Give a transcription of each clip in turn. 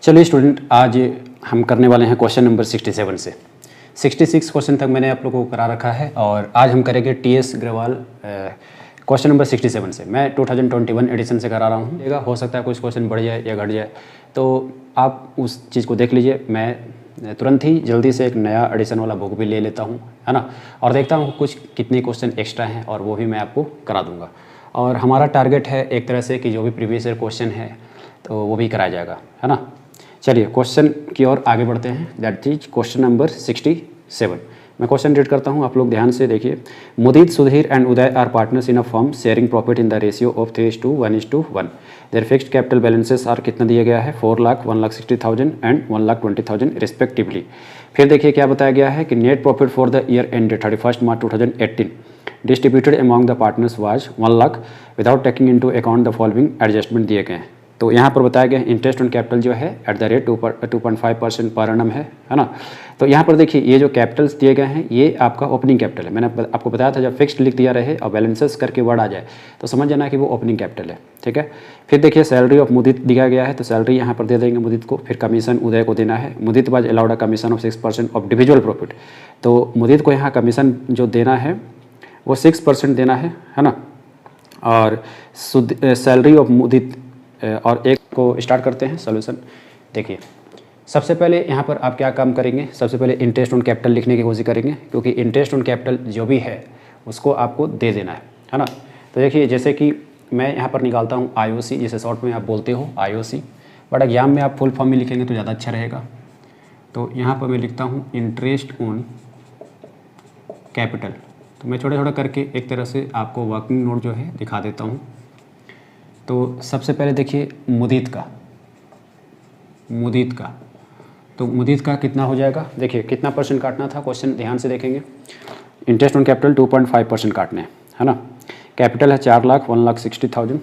चलिए स्टूडेंट, आज हम करने वाले हैं क्वेश्चन नंबर 67 से 66 क्वेश्चन तक मैंने आप लोगों को करा रखा है और आज हम करेंगे टीएस ग्रेवाल क्वेश्चन नंबर 67 से। मैं 2021 एडिशन से करा रहा हूँ। हो सकता है कुछ क्वेश्चन बढ़ जाए या घट जाए, तो आप उस चीज़ को देख लीजिए। मैं तुरंत ही जल्दी से एक नया एडिशन वाला बुक भी ले लेता हूँ, है ना, और देखता हूँ कुछ कितने क्वेश्चन एक्स्ट्रा हैं और वो भी मैं आपको करा दूँगा। और हमारा टारगेट है एक तरह से कि जो भी प्रीवियस ईयर क्वेश्चन है तो वो भी कराया जाएगा, है ना। चलिए क्वेश्चन की ओर आगे बढ़ते हैं। That is question number 67। मैं क्वेश्चन रीड करता हूँ, आप लोग ध्यान से देखिए। Mudit, Sudhir and Uday are partners in a firm sharing profit in the ratio of 3:1:1। Their fixed capital balances are, कितना दिया गया है, 4 लाख, 1,60,000 एंड 1,20,000 रिस्पेक्टिवली। फिर देखिए क्या बताया गया है कि net profit for the year ended 31 March 2018 distributed among the partners was 1 lakh without taking into account the following adjustment दिए गए हैं। तो यहाँ पर बताया गया इंटरेस्ट ऑन कैपिटल जो है at the rate 2.5% per annum है ना। तो यहाँ पर देखिए ये जो कैपिटल्स दिए गए हैं ये आपका ओपनिंग कैपिटल है। मैंने आपको बताया था जब फिक्स्ड लिख दिया रहे और बैलेंसेस करके वर्ड आ जाए तो समझ जाना कि वो ओपनिंग कैपिटल है, ठीक है। फिर देखिए सैलरी ऑफ मुदित दिया गया है, तो सैलरी यहाँ पर दे देंगे मुदित को। फिर कमीशन उदय को देना है। Mudit was allowed a commission of 6% of individual profit. तो मुदित को यहाँ कमीशन जो देना है वो 6% देना है ना। और सैलरी ऑफ मुदित और एक को स्टार्ट करते हैं सॉल्यूशन। देखिए सबसे पहले यहाँ पर आप क्या काम करेंगे, सबसे पहले इंटरेस्ट ऑन कैपिटल लिखने की कोशिश करेंगे, क्योंकि इंटरेस्ट ऑन कैपिटल जो भी है उसको आपको दे देना है ना। तो देखिए जैसे कि मैं यहाँ पर निकालता हूँ आईओसी, जिसे शॉर्ट में आप बोलते हो आईओसी, बट एग्जाम में आप फुल फॉर्म में लिखेंगे तो ज़्यादा अच्छा रहेगा। तो यहाँ पर मैं लिखता हूँ इंटरेस्ट ऑन कैपिटल। तो मैं छोटा छोटा करके एक तरह से आपको वर्किंग नोट जो है दिखा देता हूँ। तो सबसे पहले देखिए मुदीत का तो मुदीत का कितना हो जाएगा, देखिए कितना परसेंट काटना था, क्वेश्चन ध्यान से देखेंगे। इंटरेस्ट ऑन कैपिटल 2.5% काटने हैं, है ना। कैपिटल है 4 लाख, 1,60,000,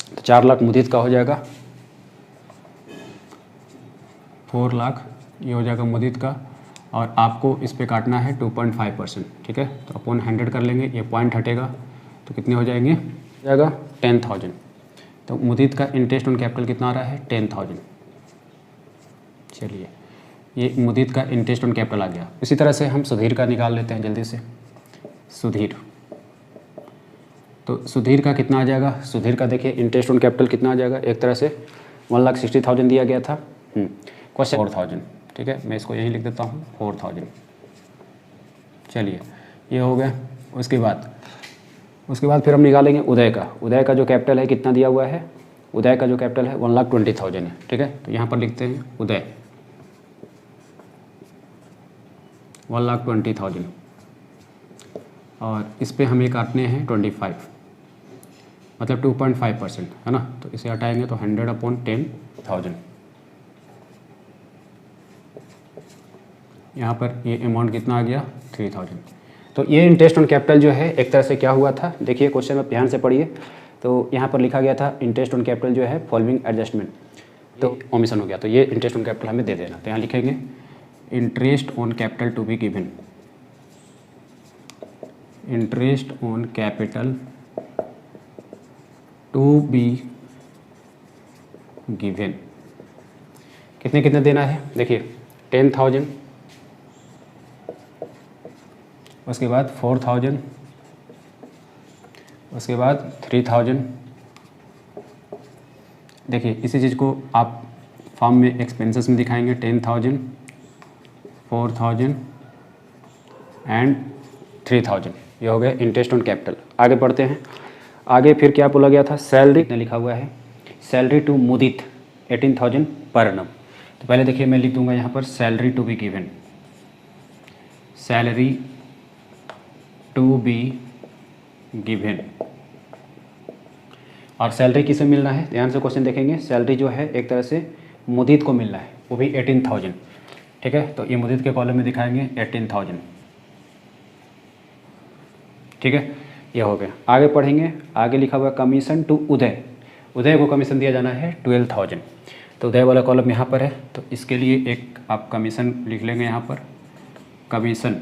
तो 4 लाख मुदीत का हो जाएगा, 4 लाख ये हो जाएगा मुदीत का, और आपको इस पे काटना है 2.5%, ठीक है। तो अपॉन 100 कर लेंगे, ये पॉइंट हटेगा तो कितने हो जाएंगे, जाएगा 10,000। तो मुदीत का इंटरेस्ट ऑन कैपिटल कितना आ रहा है, 10,000। चलिए ये मुदीत का इंटरेस्ट ऑन कैपिटल आ गया। इसी तरह से हम सुधीर का निकाल लेते हैं जल्दी से। सुधीर, तो सुधीर का कितना आ जाएगा, सुधीर का देखिए इंटरेस्ट ऑन कैपिटल कितना आ जाएगा, एक तरह से 1,60,000 दिया गया था, क्वेश्चन 4,000, ठीक है। मैं इसको यहीं लिख देता हूँ 4,000। चलिए ये हो गया। उसके बाद फिर हम निकालेंगे उदय का। उदय का जो कैपिटल है कितना दिया हुआ है, उदय का जो कैपिटल है 1,20,000 है, ठीक है। तो यहाँ पर लिखते हैं उदय 1,20,000, और इस पे हमें काटने हैं 25, मतलब 2.5%, है ना। तो इसे हटाएंगे तो 100/10,000। यहाँ पर ये अमाउंट कितना आ गया, 3,000। तो ये इंटरेस्ट ऑन कैपिटल जो है एक तरह से क्या हुआ था, देखिए क्वेश्चन में ध्यान से पढ़िए। तो यहाँ पर लिखा गया था इंटरेस्ट ऑन कैपिटल जो है फॉलोइंग एडजस्टमेंट, तो ओमिशन हो गया, तो ये इंटरेस्ट ऑन कैपिटल हमें दे देना। तो यहाँ लिखेंगे interest on capital to be given, interest on capital to be given. कितने कितने देना है, देखिए 10,000, उसके बाद 4,000, उसके बाद 3,000। देखिए इसी चीज़ को आप फॉर्म में एक्सपेंसेस में दिखाएंगे, 10,000, 4,000 एंड 3,000। ये हो गया इंटरेस्ट ऑन कैपिटल। आगे बढ़ते हैं। आगे फिर क्या बोला गया था, सैलरी ने लिखा हुआ है, salary to Mudit 18,000 per annum. तो पहले देखिए मैं लिख दूंगा यहाँ पर salary to be given, salary to be given. और सैलरी किसे मिलना है, ध्यान से क्वेश्चन देखेंगे। सैलरी जो है एक तरह से मुदीत को मिलना है, वो भी 18,000, ठीक है। तो ये मुदीत के कॉलम में दिखाएंगे 18,000, ठीक है। ये हो गया। आगे पढ़ेंगे, आगे लिखा हुआ कमीशन टू उदय, उदय को कमीशन दिया जाना है 12,000। तो उदय वाला कॉलम यहाँ पर है, तो इसके लिए एक आप कमीशन लिख लेंगे यहाँ पर, कमीशन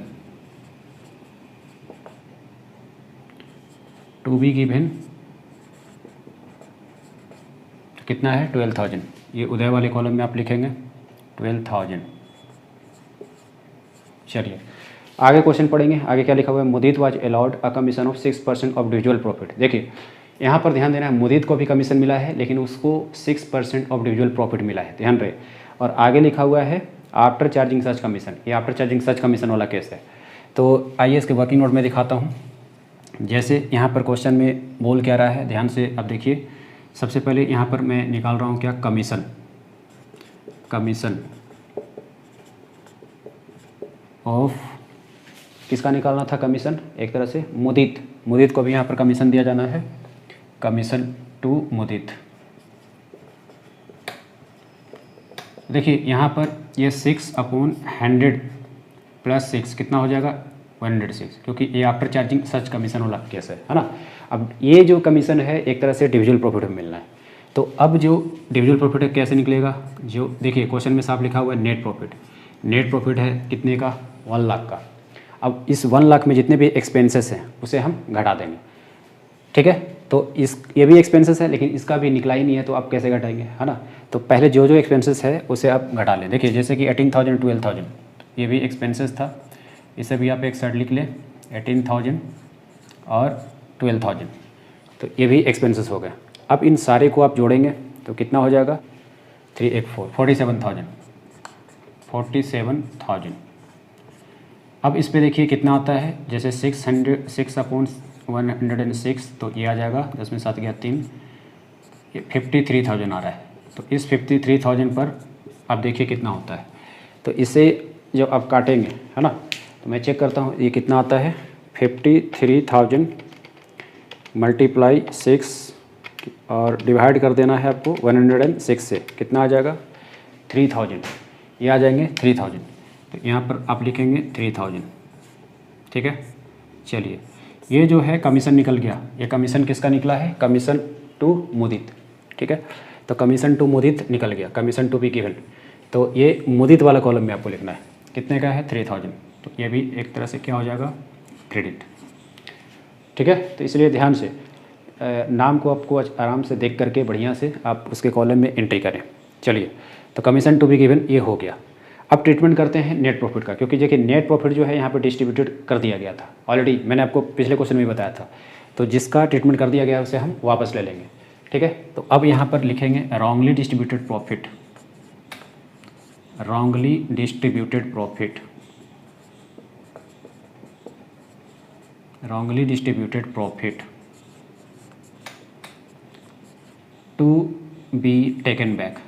टू बी गिवन कितना है 12,000। ये उदय वाले कॉलम में आप लिखेंगे 12,000। चलिए आगे क्वेश्चन पढ़ेंगे। आगे क्या लिखा हुआ है, Mudit was allowed a commission of 6% of dividual profit. देखिए यहाँ पर ध्यान देना है, मुदीत को भी कमीशन मिला है लेकिन उसको 6% ऑफ डिविजुअल प्रॉफिट मिला है, ध्यान रहे। और आगे लिखा हुआ है आफ्टर चार्जिंग सच कमीशन, ये आफ्टर चार्जिंग सच कमीशन वाला केस है। तो आइए इसके वर्किंग नोट में दिखाता हूँ। जैसे यहाँ पर क्वेश्चन में बोल क्या रहा है, ध्यान से अब देखिए। सबसे पहले यहाँ पर मैं निकाल रहा हूँ क्या, कमीशन। कमीशन ऑफ किसका निकालना था, कमीशन एक तरह से मुदीत। मुदीत को भी यहाँ पर कमीशन दिया जाना है, कमीशन टू मुदीत। देखिए यहाँ पर ये 6/100 + 6 कितना हो जाएगा, 106, क्योंकि ये आफ्टर चार्जिंग सच कमीशन वाला केस है ना। अब ये जो कमीशन है एक तरह से डिविजुअल प्रॉफिट में मिलना है। तो अब जो डिविजुअल प्रॉफिट है कैसे निकलेगा, जो देखिए क्वेश्चन में साफ लिखा हुआ है नेट प्रॉफिट। नेट प्रॉफिट है कितने का, 1 लाख का। अब इस 1 लाख में जितने भी एक्सपेंसेस हैं उसे हम घटा देंगे, ठीक है। तो ये भी एक्सपेंसेस है लेकिन इसका भी निकला ही नहीं है, तो आप कैसे घटाएंगे, है ना। तो पहले जो जो एक्सपेंसेस है उसे आप घटा लें। देखिए जैसे कि 18,000 12,000 ये भी एक्सपेंसेस था, इसे भी आप एक साइड लिख लें, 18,000 और 12,000, तो ये भी एक्सपेंसेस हो गए। अब इन सारे को आप जोड़ेंगे तो कितना हो जाएगा, 47,000। अब इस पे देखिए कितना आता है, जैसे 6/106 तो ये आ जाएगा, 10 में 7 गया 3, ये 53,000 आ रहा है। तो इस 53,000 पर आप देखिए कितना होता है। तो इसे जो आप काटेंगे, है ना, तो मैं चेक करता हूँ ये कितना आता है। 53,000 × 6 और डिवाइड कर देना है आपको 106 से, कितना आ जाएगा, 3,000। ये आ जाएंगे 3,000, तो यहाँ पर आप लिखेंगे 3,000, ठीक है। चलिए ये जो है कमीशन निकल गया, ये कमीशन किसका निकला है, कमीशन टू मुदीत, ठीक है। तो कमीशन टू मुदीत निकल गया, कमीशन टू बी गिवन। तो ये मुदीत वाला कॉलम में आपको लिखना है, कितने का है, 3,000। तो ये भी एक तरह से क्या हो जाएगा, क्रेडिट, ठीक है। तो इसलिए ध्यान से नाम को आपको आराम से देख करके बढ़िया से आप उसके कॉलम में एंट्री करें। चलिए तो कमीशन टू बी गिवन ये हो गया। अब ट्रीटमेंट करते हैं नेट प्रॉफिट का, क्योंकि देखिए नेट प्रॉफिट जो है यहाँ पर डिस्ट्रीब्यूटेड कर दिया गया था ऑलरेडी, मैंने आपको पिछले क्वेश्चन में बताया था। तो जिसका ट्रीटमेंट कर दिया गया उसे हम वापस ले लेंगे, ठीक है। तो अब यहाँ पर लिखेंगे wrongly distributed profit, wrongly distributed profit, wrongly distributed profit to be taken back,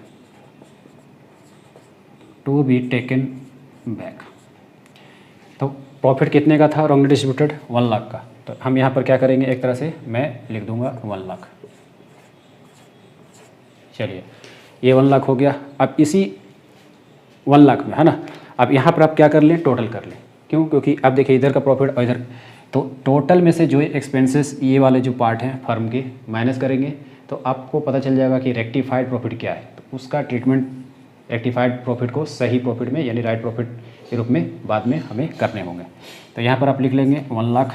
to be taken back। तो प्रॉफिट कितने का था रॉन्गली डिस्ट्रीब्यूटेड, 1 लाख का। तो हम यहाँ पर क्या करेंगे, एक तरह से मैं लिख दूंगा 1 लाख। चलिए ये 1 लाख हो गया। अब इसी 1 लाख में, है ना, अब यहाँ पर आप क्या कर लें, टोटल कर लें। क्यों, क्योंकि अब देखिए इधर का प्रॉफिट और इधर, तो टोटल में से जो एक्सपेंसेस ये वाले जो पार्ट हैं फर्म के माइनस करेंगे तो आपको पता चल जाएगा कि रेक्टिफाइड प्रॉफिट क्या है। तो उसका ट्रीटमेंट रेक्टिफाइड प्रॉफिट को सही प्रॉफिट में यानी राइट प्रॉफिट के रूप में बाद में हमें करने होंगे। तो यहाँ पर आप लिख लेंगे 1 लाख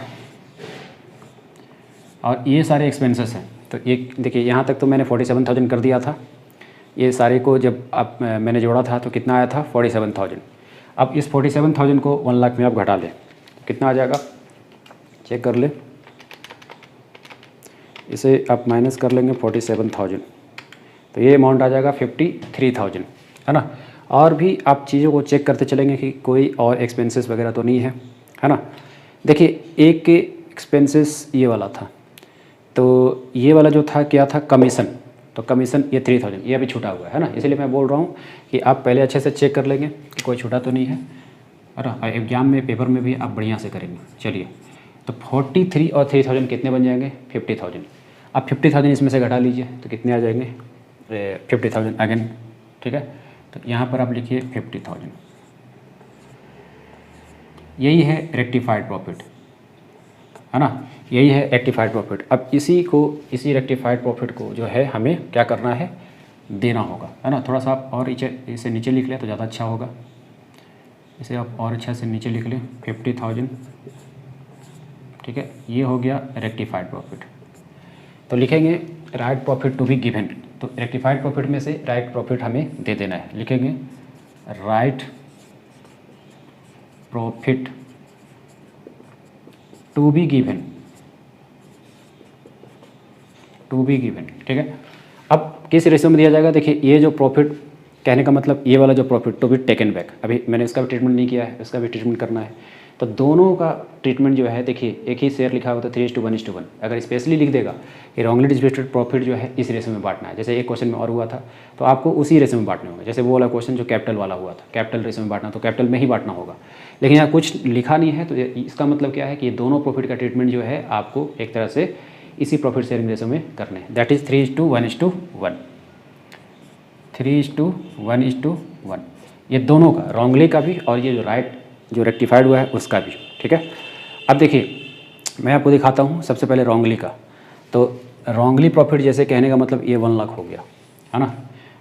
और ये सारे एक्सपेंसेस हैं। तो ये देखिए यहाँ तक तो मैंने 47,000 कर दिया था, ये सारे को जब आप मैंने जोड़ा था तो कितना आया था, 47,000। अब इस 47,000 को 1 लाख में आप घटा लें, कितना आ जाएगा, चेक कर ले, इसे आप माइनस कर लेंगे 47,000, तो ये अमाउंट आ जाएगा 53,000, है ना। और भी आप चीज़ों को चेक करते चलेंगे कि कोई और एक्सपेंसेस वगैरह तो नहीं है, है ना। देखिए एक के एक्सपेंसेस ये वाला था, तो ये वाला जो था क्या था, कमीशन। तो कमीशन ये 3,000 ये अभी छूटा हुआ है ना, इसलिए मैं बोल रहा हूँ कि आप पहले अच्छे से चेक कर लेंगे कि कोई छूटा तो नहीं है ना। एग्जाम में पेपर में भी आप बढ़िया से करेंगे। चलिए तो 43 और 3,000 कितने बन जाएंगे, 50,000। अब 50,000 इसमें से घटा लीजिए तो कितने आ जाएंगे, 50,000 अगेन, ठीक है। तो यहाँ पर आप लिखिए 50,000, यही है रेक्टिफाइड प्रॉफिट, है ना, यही है रेक्टिफाइड प्रॉफिट। अब इसी रेक्टिफाइड प्रॉफिट को जो है हमें क्या करना है, देना होगा, है ना। थोड़ा सा आप और इसे नीचे लिख लें तो ज़्यादा अच्छा होगा, इसे आप और अच्छा से नीचे लिख लें 50,000, ठीक है। ये हो गया रेक्टिफाइड प्रॉफिट। तो लिखेंगे right profit to be given, तो रेक्टिफाइड प्रॉफिट में से राइट प्रॉफिट हमें दे देना है। लिखेंगे right profit to be given, ठीक है। अब किस रेशियो में दिया जाएगा, देखिए ये जो प्रॉफिट, कहने का मतलब ये वाला जो profit to be taken back, अभी मैंने इसका भी ट्रीटमेंट नहीं किया है, इसका भी ट्रीटमेंट करना है, तो दोनों का ट्रीटमेंट जो है, देखिए एक ही शेयर लिखा होता है 3:1:1, अगर स्पेशली लिख देगा कि रॉन्गली डिस्ट्रीब्यूटेड प्रॉफिट जो है इस रेशियो में बांटना है, जैसे एक क्वेश्चन में और हुआ था, तो आपको उसी रेशियो में बांटने होंगे। जैसे वो वाला क्वेश्चन जो कैपिटल वाला हुआ था, कैपिटल रेशियो में बांटना, तो कैपिटल में ही बांटना होगा, लेकिन यहाँ कुछ लिखा नहीं है, तो इसका मतलब क्या है कि ये दोनों प्रॉफिट का ट्रीटमेंट जो है आपको एक तरह से इसी प्रॉफिट शेयरिंग रेशियो में करने हैं, दैट इज़ 3:1:1, 3:1:1, ये दोनों का, रॉन्गली का भी और ये जो राइट जो रेक्टिफाइड हुआ है उसका भी, ठीक है। अब देखिए मैं आपको दिखाता हूँ सबसे पहले रॉन्गली का। तो रॉन्गली प्रॉफिट, जैसे कहने का मतलब ये 1 लाख हो गया, है ना।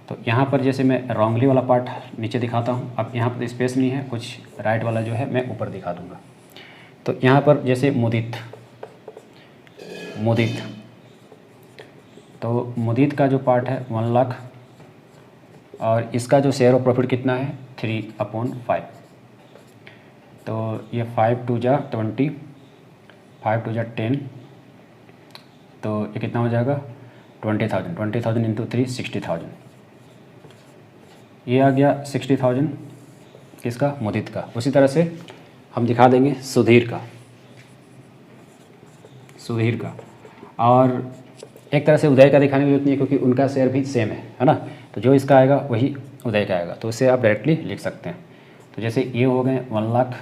तो यहाँ पर जैसे मैं रॉन्गली वाला पार्ट नीचे दिखाता हूँ, अब यहाँ पर स्पेस नहीं है, कुछ राइट वाला जो है मैं ऊपर दिखा दूँगा। तो यहाँ पर जैसे मुदित, तो मुदित का जो पार्ट है 1 लाख, और इसका जो शेयर ऑफ प्रॉफिट कितना है 3/5, तो ये 5×2 = 20, 5×2 = 10, तो ये कितना हो जाएगा 20,000, 20,000 × 3 60,000, ये आ गया 60,000 किसका, मुदित का। उसी तरह से हम दिखा देंगे सुधीर का, और एक तरह से उदय का दिखाने की जरूरत नहीं है क्योंकि उनका शेयर भी सेम है ना, तो जो इसका आएगा वही उदय का आएगा, तो इसे आप डायरेक्टली लिख सकते हैं। तो जैसे ये हो गए 1 लाख,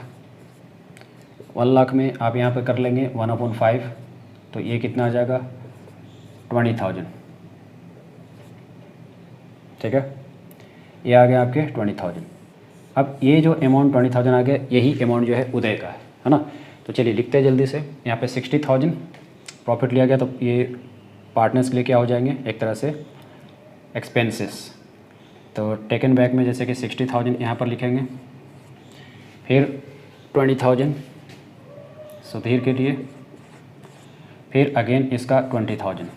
1 लाख में आप यहाँ पे कर लेंगे 1/5, तो ये कितना आ जाएगा 20,000, ठीक है, ये आ गया आपके 20,000। अब ये जो अमाउंट 20,000 आ गया, यही अमाउंट जो है उदय का है ना। तो चलिए लिखते हैं जल्दी से, यहाँ पे 60,000 प्रॉफिट लिया गया, तो ये पार्टनर्स के लिए क्या हो जाएंगे, एक तरह से एक्सपेंसेस। तो टेकन बैक में जैसे कि 60,000 यहाँ पर लिखेंगे, फिर 20,000 सुधीर के लिए, फिर अगेन इसका 20,000।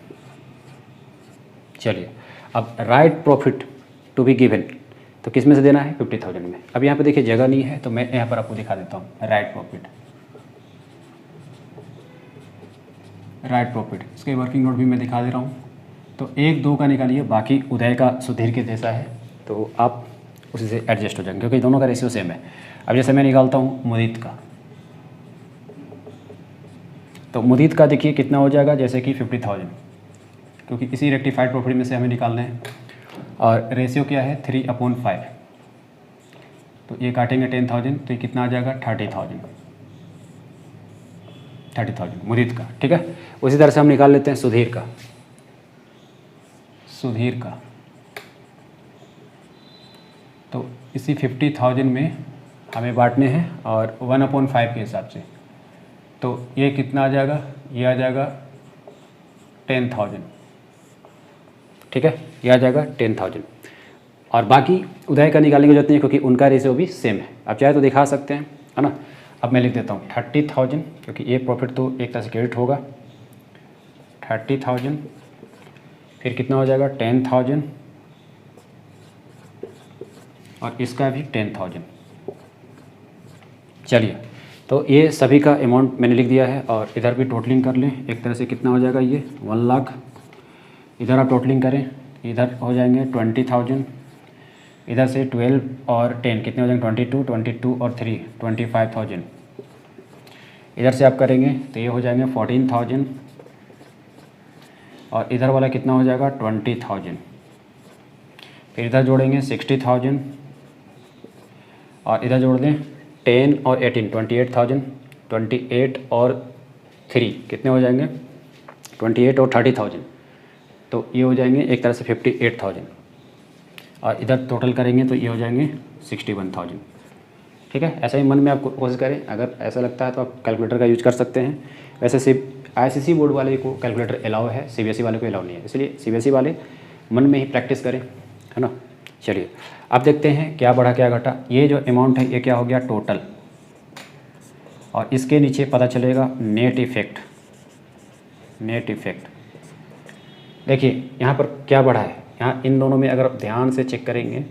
चलिए अब right profit to be given, तो किस में से देना है 50,000 में। अब यहाँ पे देखिए जगह नहीं है, तो मैं यहाँ पर आपको दिखा देता हूँ राइट प्रॉफिट, इसके वर्किंग नोट भी मैं दिखा दे रहा हूँ। तो 1-2 का निकालिए, बाकी उदय का सुधीर के जैसा है, तो आप उसी से एडजस्ट हो जाएंगे क्योंकि दोनों का रेशियो सेम है। अब जैसे मैं निकालता हूँ मुदित का, तो मुदित का देखिए कितना हो जाएगा, जैसे कि 50,000, क्योंकि इसी रेक्टिफाइड प्रॉफिट में से हमें निकालना है, और रेशियो क्या है 3/5, तो ये काटेंगे 10,000, तो ये कितना आ जाएगा 30,000 मुदित का, ठीक है। उसी तरह से हम निकाल लेते हैं सुधीर का, तो इसी 50,000 में हमें बांटने हैं और 1/5 के हिसाब से, तो ये कितना आ जाएगा, ये आ जाएगा 10,000, ठीक है, ये आ जाएगा 10,000। और बाकी उदय का निकालने की जरूरत नहीं है क्योंकि उनका रेशियो भी सेम है, आप चाहे तो दिखा सकते हैं, है ना। अब मैं लिख देता हूँ 30,000, क्योंकि ये प्रॉफिट तो एक तरह से क्रेडिट होगा, 30,000, फिर कितना हो जाएगा 10,000, और इसका भी 10,000। चलिए, तो ये सभी का अमाउंट मैंने लिख दिया है, और इधर भी टोटलिंग कर लें एक तरह से, कितना हो जाएगा ये 1 लाख, इधर आप टोटलिंग करें, इधर हो जाएंगे 20,000, इधर से 12 और 10 कितने हो जाएंगे 22 और 3 25,000, इधर से आप करेंगे तो ये हो जाएंगे 14,000, और इधर वाला कितना हो जाएगा 20,000, फिर इधर जोड़ेंगे 60,000, और इधर जोड़ दें 10 और 18 28,000, 28 और 3 कितने हो जाएंगे 28 और 30,000, तो ये हो जाएंगे एक तरह से 58,000, और इधर टोटल करेंगे तो ये हो जाएंगे 61,000, ठीक है। ऐसा ही मन में आप कोशिश करें, अगर ऐसा लगता है तो आप कैलकुलेटर का यूज कर सकते हैं। वैसे सिर्फ ICC बोर्ड वाले को कैलकुलेटर अलाउ है, CBSE वाले को अलाउ नहीं है, इसलिए CBSE वाले मन में ही प्रैक्टिस करें, है ना। चलिए अब देखते हैं क्या बढ़ा क्या घटा। ये जो अमाउंट है ये क्या हो गया टोटल, और इसके नीचे पता चलेगा नेट इफेक्ट। देखिए यहाँ पर क्या बढ़ा है, यहाँ इन दोनों में अगर आप ध्यान से चेक करेंगे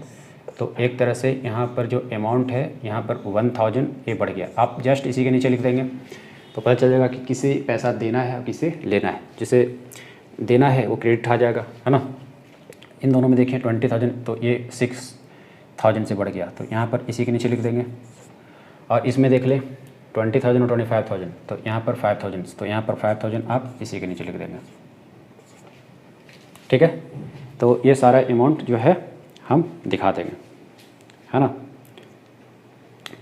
तो एक तरह से यहाँ पर जो अमाउंट है यहाँ पर 1000 ये बढ़ गया। आप जस्ट इसी के नीचे लिख देंगे तो पता चल जाएगा कि किसे पैसा देना है और किसे लेना है। जिसे देना है वो क्रेडिट आ जाएगा, है ना। इन दोनों में देखिए 20,000 तो ये 6,000 से बढ़ गया, तो यहाँ पर इसी के नीचे लिख देंगे। और इसमें देख लें 20,000 और 25,000 तो यहाँ पर 5,000, तो यहाँ पर 5,000 आप इसी के नीचे लिख देंगे। ठीक है, तो ये सारा अमाउंट जो है हम दिखा देंगे, है ना।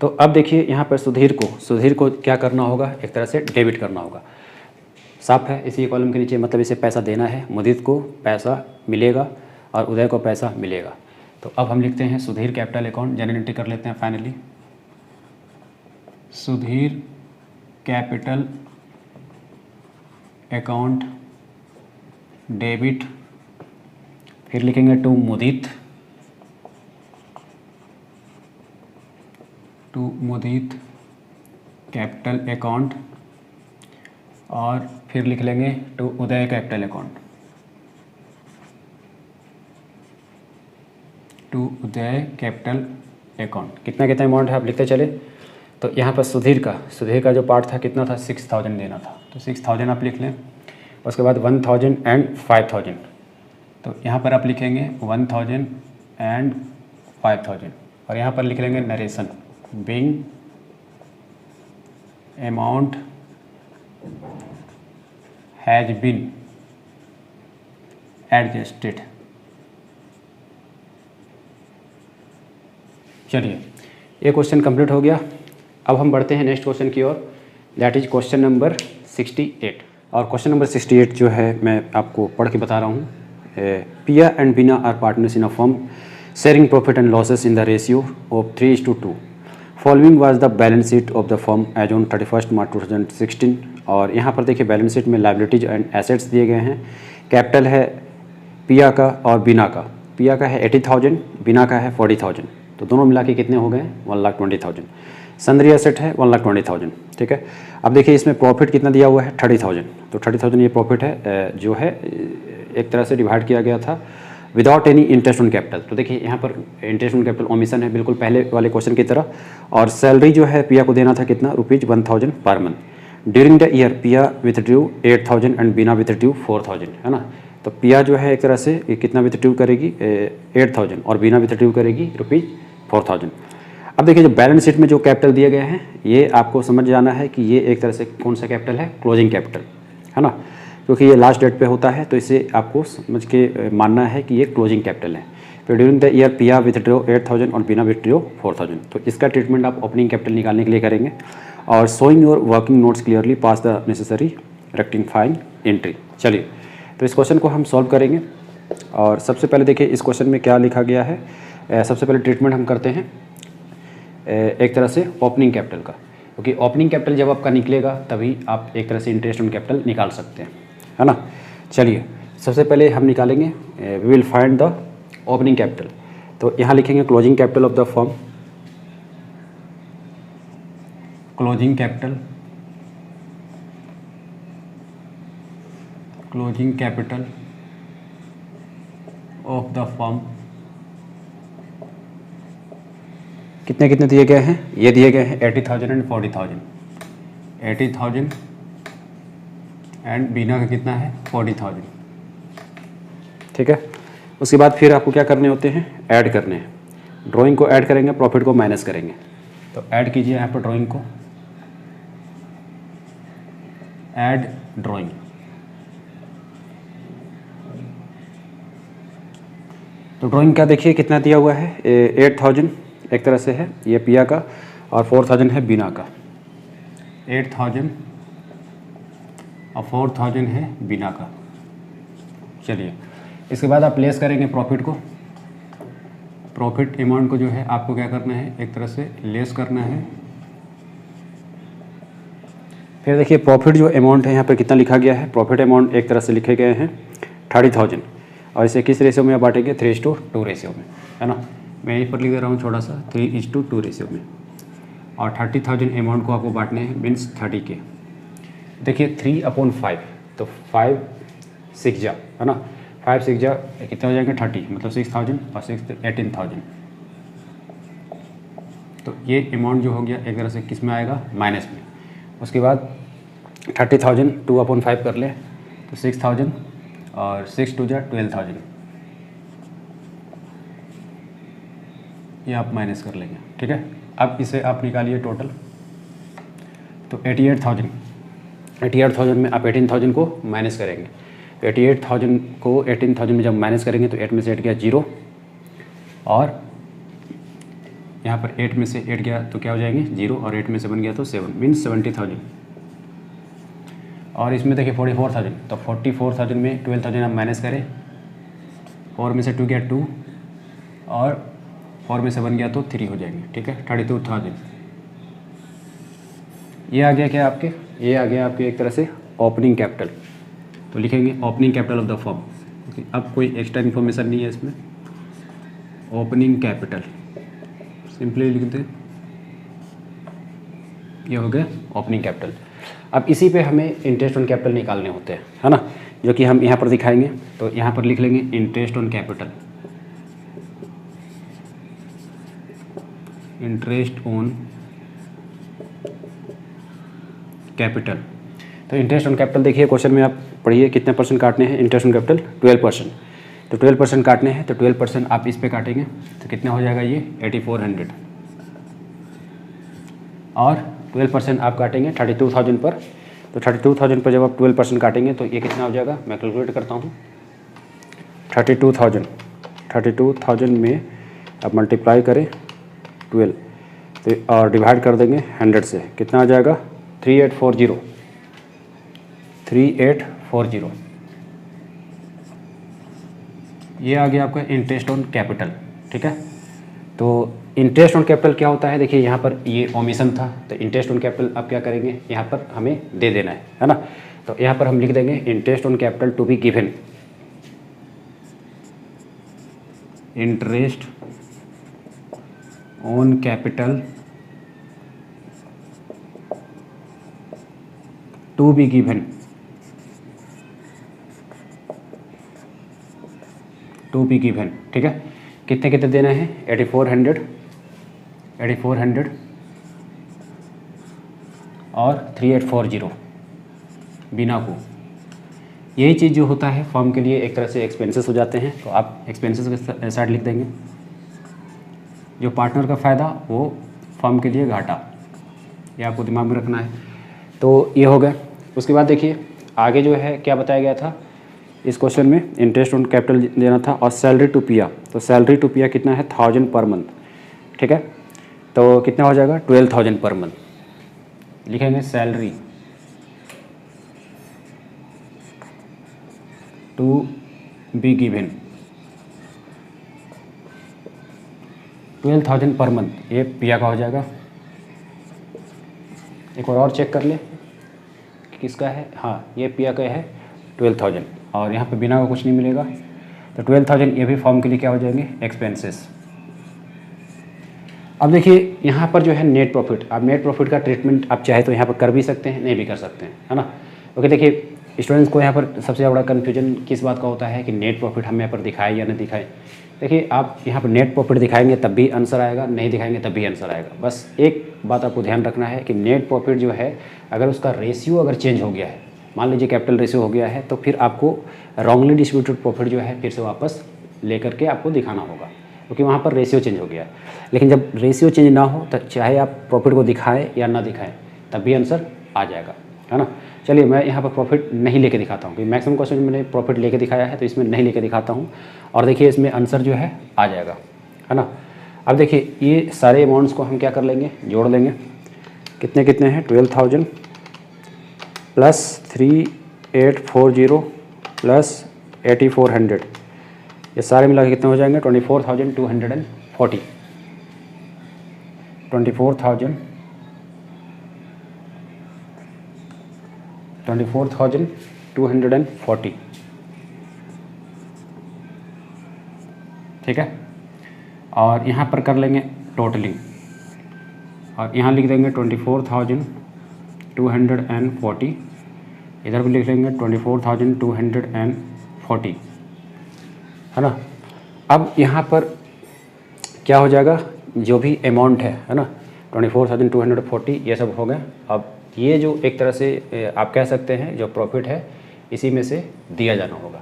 तो अब देखिए यहाँ पर सुधीर को क्या करना होगा, एक तरह से डेबिट करना होगा। साफ है, इसी कॉलम के नीचे मतलब इसे पैसा देना है, मुदीत को पैसा मिलेगा और उदय को पैसा मिलेगा। तो अब हम लिखते हैं Sudhir capital account, general entry कर लेते हैं finally. Sudhir capital account debit, फिर लिखेंगे टू मुदीत कैपिटल अकाउंट, और फिर लिख लेंगे to Uday capital account, to Uday capital account. कितना कितना अमाउंट है आप लिखते चले। तो यहाँ पर सुधीर का जो पार्ट था कितना था, 6,000 देना था, तो 6,000 आप लिख लें। उसके बाद 1,000 एंड 5,000, तो यहाँ पर आप लिखेंगे 1,000 एंड 5,000, और यहाँ पर लिख लेंगे narration being amount has been adjusted. चलिए, ये क्वेश्चन कंप्लीट हो गया। अब हम बढ़ते हैं नेक्स्ट क्वेश्चन की ओर, दैट इज क्वेश्चन नंबर 68। और क्वेश्चन नंबर 68 जो है मैं आपको पढ़ के बता रहा हूँ। Piya and Beena are partners in a firm sharing profit and losses in the ratio of 3:2। Following was the balance sheet of the firm as on 31 March 2016। और यहाँ पर देखिए बैलेंस शीट में लायबिलिटीज एंड एसेट्स दिए गए हैं। कैपिटल है पिया का और बीना का। पिया का है 80,000, बीना का है 40,000, तो दोनों मिला के कितने हो गए 1,20,000। सन्ड्री एसेट है 1,20,000। ठीक है, अब देखिए इसमें प्रॉफिट कितना दिया हुआ है 30,000, तो 30,000 ये प्रॉफिट है जो है एक तरह से डिवाइड किया गया था without any interest on capital. तो देखिए यहाँ पर इंटरेस्ट ऑन कैपिटल ओमिशन है बिल्कुल पहले वाले क्वेश्चन की तरह। और सैलरी जो है पिया को देना था कितना, ₹1,000 per month. During the year पिया विथड्रू 8,000 एंड बीना विथड्रू 4,000, है ना। तो पिया जो है एक तरह से कितना विथड्रू करेगी 8,000 और बीना विथड्रू करेगी ₹4,000। अब देखिए जो बैलेंस शीट में जो कैपिटल दिए गए हैं ये आपको समझ जाना है कि ये एक तरह से कौन सा कैपिटल है, क्लोजिंग कैपिटल, है ना, क्योंकि ये लास्ट डेट पे होता है, तो इसे आपको समझ के मानना है कि ये क्लोजिंग कैपिटल है। फिर ड्यूरिंग द ईयर पिया विथड्रो 8,000 और बीना विथड्रो 4,000, तो इसका ट्रीटमेंट आप ओपनिंग कैपिटल निकालने के लिए करेंगे। और showing your working notes clearly pass the necessary rectifying entry. चलिए, तो इस क्वेश्चन को हम सॉल्व करेंगे। और सबसे पहले देखिए इस क्वेश्चन में क्या लिखा गया है। सबसे पहले ट्रीटमेंट हम करते हैं एक तरह से ओपनिंग कैपिटल का, क्योंकि ओपनिंग कैपिटल जब आपका निकलेगा तभी आप एक तरह से इंटरेस्ट ऑन कैपिटल निकाल सकते हैं, है ना। चलिए, सबसे पहले हम निकालेंगे we will find the opening capital. तो यहाँ लिखेंगे closing capital of the firm, closing capital of the firm कितने कितने दिए गए हैं, ये दिए गए हैं 80,000 एंड 40,000। 80,000 एंड बीना का कितना है 40,000। ठीक है, उसके बाद फिर आपको क्या करने होते हैं, ऐड करने हैं। ड्राइंग को ऐड करेंगे, प्रॉफिट को माइनस करेंगे। तो ऐड कीजिए यहाँ पर ड्राइंग को, ऐड ड्राइंग। तो ड्राइंग का देखिए कितना दिया हुआ है 8,000 एक तरह से है ये पिया का, और 4,000 है बीना का। 8,000 और 4,000 है बीना का। चलिए, इसके बाद आप लेस करेंगे प्रॉफिट को। प्रॉफिट अमाउंट को जो है आपको क्या करना है, एक तरह से लेस करना है। फिर देखिए प्रॉफिट जो अमाउंट है यहाँ पर कितना लिखा गया है, प्रॉफिट अमाउंट एक तरह से लिखे गए हैं 30,000, और इसे किस रेशियो में बांटेंगे 3:2 रेशियो में, है ना। मैं यहीं पर लिख दे रहा हूँ छोटा सा 3:2 रेशियो में। और 30,000 अमाउंट को आपको बांटने हैं मीन्स 30 के। देखिए 3/5, तो 5 6 जा, है ना, 5 6 जा कितने हो जाएंगे 30, मतलब 6000 और 6 18,000। तो ये अमाउंट जो हो गया एक तरह से किस में आएगा, माइनस में। उसके बाद 30,000 2/5 कर ले तो 6,000 और 6 2 जा 12,000, ये आप माइनस कर लेंगे। ठीक है, अब इसे आप निकालिए टोटल, तो 88,000 में आप 18,000 को माइनस करेंगे। 88,000 को 18,000 में जब माइनस करेंगे तो 8 में से 8 गया 0, और यहाँ पर 8 में से 8 गया तो क्या हो जाएंगे 0, और 8 में 7 गया तो 7, मीन्स 70,000। और इसमें देखिए 44,000, तो 44,000 में 12,000 आप माइनस करें, 4 में से 2 गया 2, और 4 में 7 गया तो 3 हो जाएंगे। ठीक है, 32,000। ये आ गया क्या आपके, ये आ गया आपके एक तरह से ओपनिंग कैपिटल। तो लिखेंगे opening capital of the firm. अब कोई एक्स्ट्रा इन्फॉर्मेशन नहीं है इसमें, ओपनिंग कैपिटल सिंपली लिख दें, ये हो गया ओपनिंग कैपिटल। अब इसी पे हमें इंटरेस्ट ऑन कैपिटल निकालने होते हैं, है ना, जो कि हम यहाँ पर दिखाएंगे। तो यहाँ पर लिख लेंगे interest on capital, interest on capital. तो इंटरेस्ट ऑन कैपिटल देखिए क्वेश्चन में आप पढ़िए कितने परसेंट काटने हैं, इंटरेस्ट ऑन कैपिटल 12%। तो 12% काटने हैं, तो 12% आप इस पे काटेंगे तो कितना हो जाएगा ये 8400, और 12% आप काटेंगे 32,000 पर। तो 32,000 पर जब आप 12% काटेंगे तो ये कितना हो जाएगा, मैं कैलकुलेट करता हूँ। 32,000 में आप मल्टीप्लाई करें 12 तो और डिवाइड कर देंगे 100 से, कितना आ जाएगा 3840। ये आ गया आपका इंटरेस्ट ऑन कैपिटल। ठीक है, तो इंटरेस्ट ऑन कैपिटल क्या होता है, देखिए यहाँ पर ये ओमिशन था, तो इंटरेस्ट ऑन कैपिटल आप क्या करेंगे, यहाँ पर हमें दे देना है ना। तो यहाँ पर हम लिख देंगे interest on capital to be given, interest on capital to be given, to be given. ठीक है, कितने कितने देना है 8400 और 3840 बिना को। यही चीज़ जो होता है फर्म के लिए एक तरह से एक्सपेंसेस हो जाते हैं, तो आप एक्सपेंसेस के साइड लिख देंगे। जो पार्टनर का फ़ायदा वो फर्म के लिए घाटा, ये आपको दिमाग में रखना है। तो ये हो गया। उसके बाद देखिए आगे जो है क्या बताया गया था इस क्वेश्चन में, इंटरेस्ट ऑन कैपिटल देना था और सैलरी टू पिया। तो सैलरी टू पिया कितना है 1000 पर मंथ। ठीक है, तो कितना हो जाएगा 12,000 पर मंथ। लिखेंगे salary to be given 12,000 per month, ये पिया का हो जाएगा। एक बार और चेक कर ले किसका है, हाँ ये पिया का है 12,000, और यहाँ पे बिना का कुछ नहीं मिलेगा। तो 12,000 ये भी फॉर्म के लिए क्या हो जाएंगे एक्सपेंसेस। अब देखिए यहाँ पर जो है नेट प्रॉफिट, अब नेट प्रॉफिट का ट्रीटमेंट आप चाहे तो यहाँ पर कर भी सकते हैं, नहीं भी कर सकते हैं, है ना। ओके, देखिए स्टूडेंट्स को यहाँ पर सबसे बड़ा कन्फ्यूजन किस बात का होता है कि नेट प्रॉफिट हम यहाँ पर दिखाएं या नहीं दिखाएं। देखिए आप यहाँ पर नेट प्रॉफिट दिखाएंगे तब भी आंसर आएगा, नहीं दिखाएंगे तब भी आंसर आएगा। बस एक बात आपको ध्यान रखना है कि नेट प्रॉफिट जो है अगर उसका रेशियो अगर चेंज हो गया है, मान लीजिए कैपिटल रेशियो हो गया है, तो फिर आपको रॉन्गली डिस्ट्रीब्यूटेड प्रॉफिट जो है फिर से वापस लेकर के आपको दिखाना होगा, क्योंकि वहाँ पर रेशियो चेंज हो गया है। लेकिन जब रेशियो चेंज ना हो तो चाहे आप प्रॉफिट को दिखाएं या ना दिखाएं तब भी आंसर आ जाएगा, है ना। चलिए मैं यहाँ पर प्रॉफिट नहीं लेके दिखाता हूँ, क्योंकि मैक्सिमम क्वेश्चन में मैंने प्रॉफिट लेके दिखाया है, तो इसमें नहीं लेके दिखाता हूँ। और देखिए इसमें आंसर जो है आ जाएगा, है ना। अब देखिए ये सारे अमाउंट्स को हम क्या कर लेंगे, जोड़ लेंगे। कितने कितने हैं 12,000 प्लस 3840 प्लस 8400, ये सारे मिला के कितने हो जाएंगे 24,240। 24,240। ठीक है, और यहाँ पर कर लेंगे टोटलिंग, और यहाँ लिख देंगे 24,240, इधर भी लिख लेंगे 24,240, है ना। अब यहाँ पर क्या हो जाएगा, जो भी अमाउंट है ना 24,240 ये सब हो गया। अब ये जो एक तरह से आप कह सकते हैं जो प्रॉफिट है इसी में से दिया जाना होगा,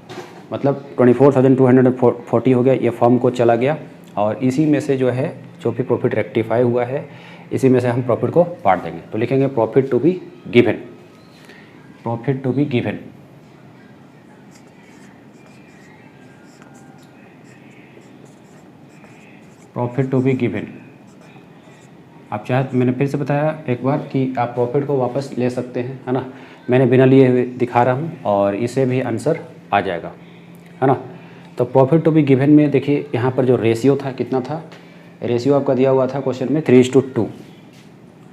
मतलब 24,240 हो गया, ये फर्म को चला गया और इसी में से जो है जो भी प्रॉफिट रेक्टिफाई हुआ है इसी में से हम प्रॉफिट को बांट देंगे। तो लिखेंगे profit to be given, profit to be given. Profit to be given. आप चाहे, मैंने फिर से बताया एक बार कि आप प्रॉफिट को वापस ले सकते हैं, है ना। मैंने बिना लिए हुए दिखा रहा हूँ और इसे भी आंसर आ जाएगा, है ना। तो प्रॉफिट टू बी गिवन में देखिए यहाँ पर जो रेशियो था कितना था, रेशियो आपका दिया हुआ था क्वेश्चन में 3:2,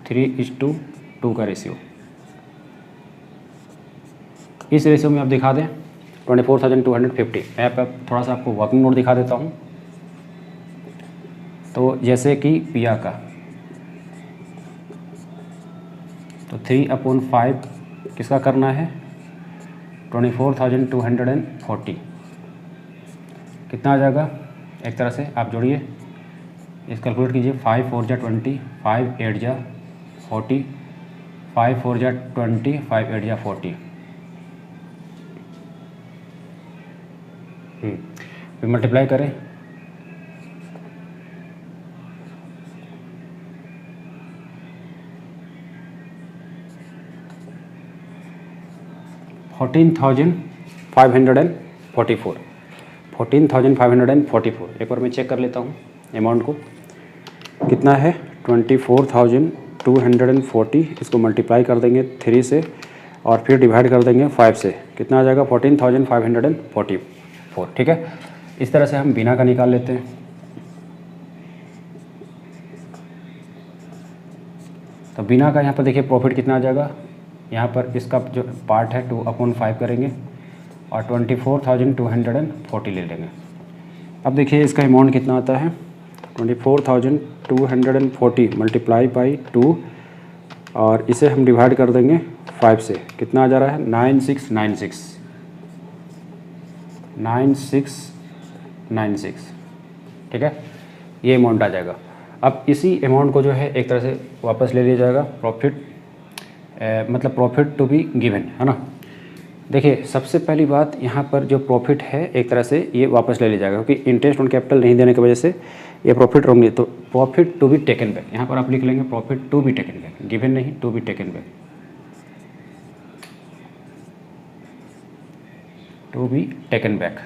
3:2 का रेशियो। इस रेशियो में आप दिखा दें 24,250। मैं आप थोड़ा सा आपको वर्किंग नोट दिखा देता हूँ। तो जैसे कि पिया का तो 3/5 किसका करना है, 24,240 कितना आ जाएगा, एक तरह से आप जोड़िए, इस कैलकुलेट कीजिए। 5 4 जा 20, 5 8 जा 40, 5 4 जा 20, 5 8 जा 40। फिर मल्टीप्लाई करें, $14,544। एक बार मैं चेक कर लेता हूँ अमाउंट को कितना है, 24,240। इसको मल्टीप्लाई कर देंगे 3 से और फिर डिवाइड कर देंगे 5 से, कितना आ जाएगा 14,544। ठीक है, इस तरह से हम बिना का निकाल लेते हैं। तो बिना का यहाँ पर देखिए प्रॉफिट कितना आ जाएगा, यहाँ पर इसका जो पार्ट है 2/5 करेंगे और 24,240 ले लेंगे। अब देखिए इसका अमाउंट कितना आता है, 24,240 मल्टीप्लाई बाई 2 और इसे हम डिवाइड कर देंगे 5 से, कितना आ जा रहा है 9696। ठीक है, ये अमाउंट आ जाएगा। अब इसी अमाउंट को जो है एक तरह से वापस ले लिया जाएगा, प्रॉफिट मतलब प्रॉफिट टू बी गिवन, है ना। देखिए सबसे पहली बात यहाँ पर जो प्रॉफिट है एक तरह से ये वापस ले लिया जाएगा, क्योंकि इंटरेस्ट ऑन कैपिटल नहीं देने की वजह से ये प्रॉफिट होंगे। तो profit to be taken back, यहाँ पर आप लिख लेंगे profit to be taken back, given नहीं, to be taken back, to be taken back,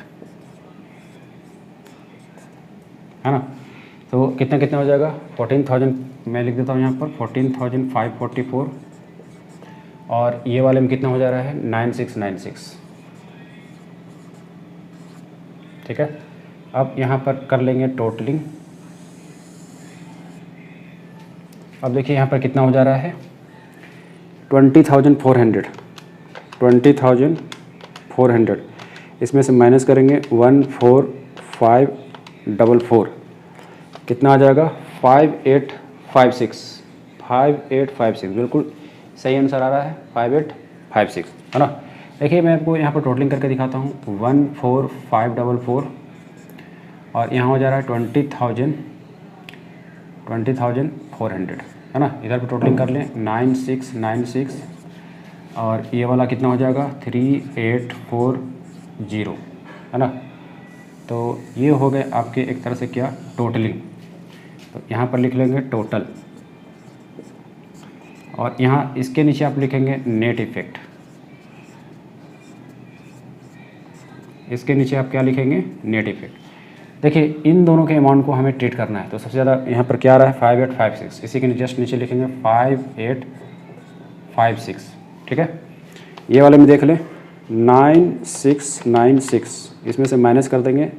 है ना। तो कितना कितना हो जाएगा 14,000, मैं लिख देता हूँ यहाँ पर 14,544 और ये वाले में कितना हो जा रहा है 9696। ठीक है, अब यहाँ पर कर लेंगे टोटलिंग। अब देखिए यहाँ पर कितना हो जा रहा है 20,400, इसमें से माइनस करेंगे 14544, कितना आ जाएगा 5856, बिल्कुल सही आंसर आ रहा है 5856, है ना। देखिए मैं आपको यहाँ पर टोटलिंग करके दिखाता हूँ, 14544 और यहाँ हो जा रहा है 20,400, है ना। इधर पर टोटलिंग कर लें 9696 और ये वाला कितना हो जाएगा 3840, है ना। तो ये हो गए आपके एक तरह से क्या टोटलिंग। तो यहाँ पर लिख लेंगे टोटल और यहाँ इसके नीचे आप लिखेंगे नेट इफेक्ट, इसके नीचे आप क्या लिखेंगे नेट इफेक्ट। देखिए इन दोनों के अमाउंट को हमें ट्रीट करना है, तो सबसे ज़्यादा यहाँ पर क्या आ रहा है 5856, इसी के जस्ट नीचे लिखेंगे 5856। ठीक है, ये वाले में देख लें 9696, इसमें से माइनस कर देंगे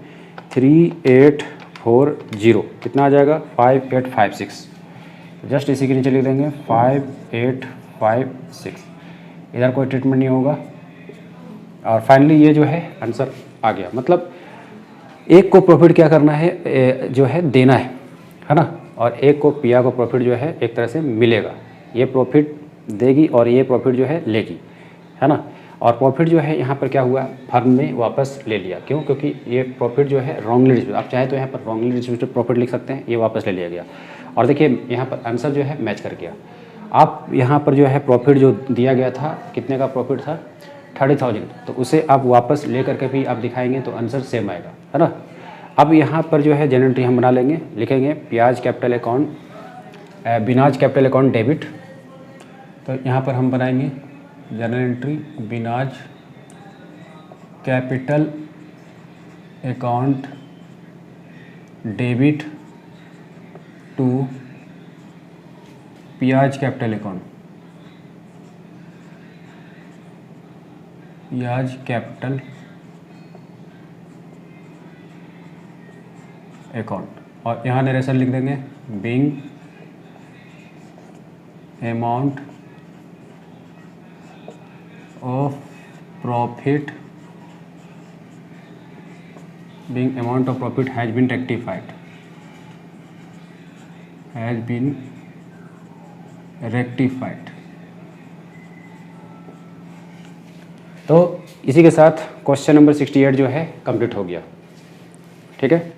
3840, कितना आ जाएगा 5856, जस्ट इसी के नीचे लिख देंगे 5856, इधर कोई ट्रीटमेंट नहीं होगा और फाइनली ये जो है आंसर आ गया। मतलब एक को प्रॉफिट क्या करना है जो है देना है ना, और एक को पिया को प्रॉफिट जो है एक तरह से मिलेगा, ये प्रॉफिट देगी और ये प्रॉफिट जो है लेगी, है ना। और प्रॉफिट जो है यहाँ पर क्या हुआ, फर्म ने वापस ले लिया। क्यों? क्योंकि ये प्रॉफिट जो है रॉन्गली डिस्ट्रीब्यूटेड, आप चाहे तो यहाँ पर रॉन्गली डिस्ट्रीब्यूटेड प्रॉफिट लिख सकते हैं, ये वापस ले लिया गया। और देखिए यहाँ पर आंसर जो है मैच कर गया। आप यहाँ पर जो है प्रॉफिट जो दिया गया था, कितने का प्रॉफिट था, 30,000, तो उसे आप वापस ले करके भी आप दिखाएंगे तो आंसर सेम आएगा, है ना। अब यहाँ पर जो है जनरल एंट्री हम बना लेंगे, लिखेंगे प्याज कैपिटल अकाउंट, बिनाज कैपिटल अकाउंट डेबिट। तो यहाँ पर हम बनाएंगे जनरल एंट्री बिनाज कैपिटल अकाउंट डेबिट टू प्याज कैपिटल अकाउंट, प्याज कैपिटल अकाउंट। और यहाँ नरेशन लिख देंगे being amount of profit, being amount of profit has been rectified, has been rectified। तो इसी के साथ क्वेश्चन नंबर 68 जो है कंप्लीट हो गया। ठीक है।